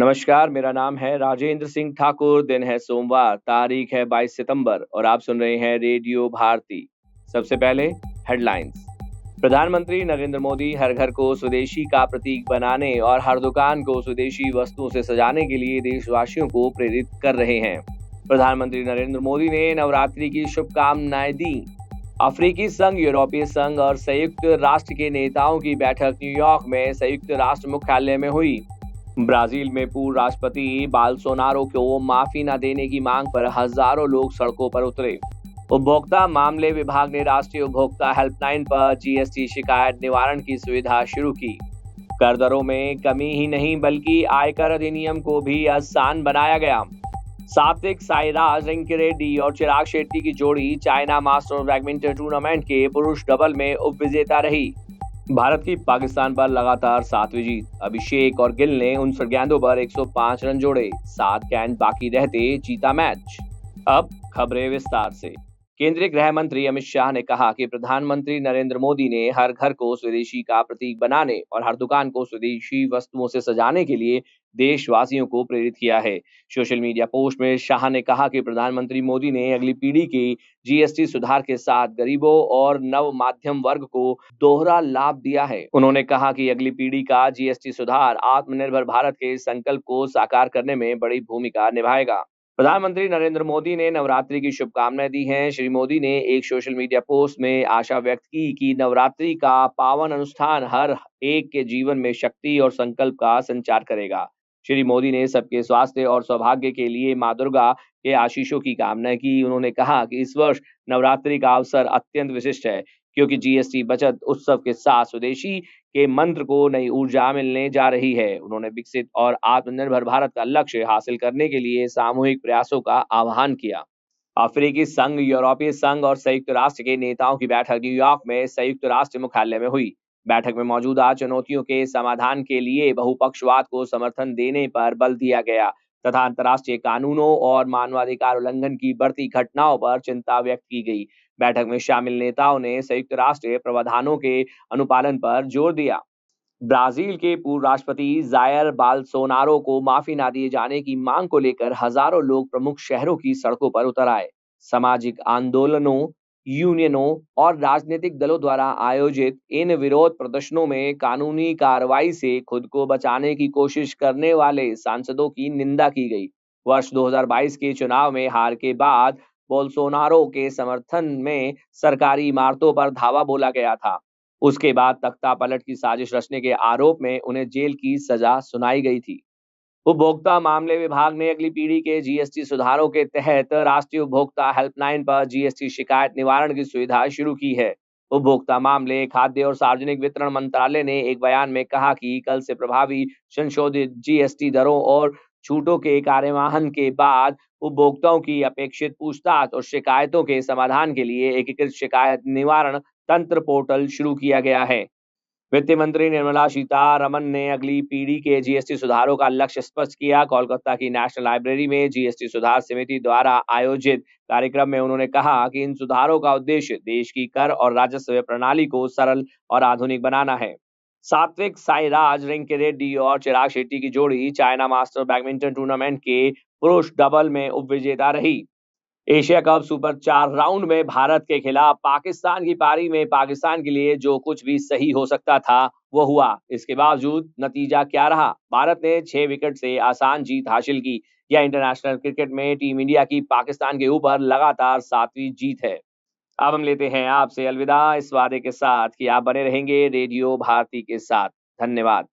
नमस्कार, मेरा नाम है राजेंद्र सिंह ठाकुर। दिन है सोमवार, तारीख है 22 सितंबर और आप सुन रहे हैं रेडियो भारती। सबसे पहले हेडलाइंस। प्रधानमंत्री नरेंद्र मोदी हर घर को स्वदेशी का प्रतीक बनाने और हर दुकान को स्वदेशी वस्तुओं से सजाने के लिए देशवासियों को प्रेरित कर रहे हैं। प्रधानमंत्री नरेंद्र मोदी ने नवरात्रि की शुभकामनाएं दी। अफ्रीकी संघ, यूरोपीय संघ और संयुक्त राष्ट्र के नेताओं की बैठक न्यूयॉर्क में संयुक्त राष्ट्र मुख्यालय में हुई। ब्राजील में पूर्व राष्ट्रपति बोल्सोनारो को माफी न देने की मांग पर हजारों लोग सड़कों पर उतरे। उपभोक्ता मामले विभाग ने राष्ट्रीय उपभोक्ता हेल्पलाइन पर जीएसटी शिकायत निवारण की सुविधा शुरू की। कर दरों में कमी ही नहीं बल्कि आयकर अधिनियम को भी आसान बनाया गया। सात्विक साईराज रंकीरेड्डी और चिराग शेट्टी की जोड़ी चाइना मास्टर्स बैडमिंटन टूर्नामेंट के पुरुष डबल में उपविजेता रही। भारत की पाकिस्तान पर लगातार 7वीं जीत। अभिषेक और गिल ने 59 गेंदों पर 105 रन जोड़े। 7 गेंद बाकी रहते जीता मैच। अब खबरें विस्तार से। केंद्रीय गृह मंत्री अमित शाह ने कहा कि प्रधानमंत्री नरेंद्र मोदी ने हर घर को स्वदेशी का प्रतीक बनाने और हर दुकान को स्वदेशी वस्तुओं से सजाने के लिए देशवासियों को प्रेरित किया है। सोशल मीडिया पोस्ट में शाह ने कहा कि प्रधानमंत्री मोदी ने अगली पीढ़ी के जीएसटी सुधार के साथ गरीबों और नव मध्यम वर्ग को दोहरा लाभ दिया है। उन्होंने कहा कि अगली पीढ़ी का जीएसटी सुधार आत्मनिर्भर भारत के संकल्प को साकार करने में बड़ी भूमिका निभाएगा। प्रधानमंत्री नरेंद्र मोदी ने नवरात्रि की शुभकामनाएं दी हैं। श्री मोदी ने एक सोशल मीडिया पोस्ट में आशा व्यक्त की कि नवरात्रि का पावन अनुष्ठान हर एक के जीवन में शक्ति और संकल्प का संचार करेगा। श्री मोदी ने सबके स्वास्थ्य और सौभाग्य के लिए मां दुर्गा के आशीषों की कामना की। उन्होंने कहा कि इस वर्ष नवरात्रि का अवसर अत्यंत विशिष्ट है क्योंकि जीएसटी बचत उत्सव के साथ स्वदेशी के मंत्र को नई ऊर्जा मिलने जा रही है। उन्होंने विकसित और आत्मनिर्भर भारत का लक्ष्य हासिल करने के लिए सामूहिक प्रयासों का आह्वान किया। अफ्रीकी संघ, यूरोपीय संघ और संयुक्त राष्ट्र के नेताओं की बैठक न्यूयॉर्क में संयुक्त राष्ट्र मुख्यालय में हुई। बैठक में मौजूदा चुनौतियों के समाधान के लिए बहुपक्षवाद को समर्थन देने पर बल दिया गया तथा अंतर्राष्ट्रीय कानूनों और मानवाधिकार उल्लंघन की बढ़ती घटनाओं पर चिंता व्यक्त की गई। बैठक में शामिल नेताओं ने संयुक्त राष्ट्र प्रावधानों के अनुपालन पर जोर दिया। ब्राजील के पूर्व राष्ट्रपति जायर बोल्सोनारो को माफी न दिए जाने की मांग को लेकर हजारों लोग प्रमुख शहरों की सड़कों पर उतर आए। सामाजिक आंदोलनों, यूनियनों और राजनीतिक दलों द्वारा आयोजित इन विरोध प्रदर्शनों में कानूनी कार्रवाई से खुद को बचाने की कोशिश करने वाले सांसदों की निंदा की गई। वर्ष 2022 के चुनाव में हार के बाद बोल्सोनारो के समर्थन में सरकारी इमारतों पर धावा बोला गया था। उसके बाद तख्ता पलट की साजिश रचने के आरोप में उन्हें जेल की सजा सुनाई गई थी। उपभोक्ता मामले विभाग ने अगली पीढ़ी के जीएसटी सुधारों के तहत राष्ट्रीय उपभोक्ता हेल्पलाइन पर जीएसटी शिकायत निवारण की सुविधा शुरू की है। उपभोक्ता मामले, खाद्य और सार्वजनिक वितरण मंत्रालय ने एक बयान में कहा कि कल से प्रभावी संशोधित जीएसटी दरों और छूटों के कार्यवाहन के बाद उपभोक्ताओं की अपेक्षित पूछताछ और शिकायतों के समाधान के लिए एकीकृत शिकायत निवारण तंत्र पोर्टल शुरू किया गया है। वित्त मंत्री निर्मला सीतारमण ने अगली पीढ़ी के जीएसटी सुधारों का लक्ष्य स्पष्ट किया। कोलकाता की नेशनल लाइब्रेरी में जीएसटी सुधार समिति द्वारा आयोजित कार्यक्रम में उन्होंने कहा कि इन सुधारों का उद्देश्य देश की कर और राजस्व प्रणाली को सरल और आधुनिक बनाना है। सात्विक साईराज रंकीरेड्डी और चिराग शेट्टी की जोड़ी चाइना मास्टर्स बैडमिंटन टूर्नामेंट के पुरुष डबल में उपविजेता रही। एशिया कप सुपर 4 राउंड में भारत के खिलाफ पाकिस्तान की पारी में पाकिस्तान के लिए जो कुछ भी सही हो सकता था वो हुआ। इसके बावजूद नतीजा क्या रहा? भारत ने 6 विकेट से आसान जीत हासिल की। यह इंटरनेशनल क्रिकेट में टीम इंडिया की पाकिस्तान के ऊपर लगातार 7वीं जीत है। अब हम लेते हैं आपसे अलविदा इस वादे के साथ कि आप बने रहेंगे रेडियो भारती के साथ। धन्यवाद।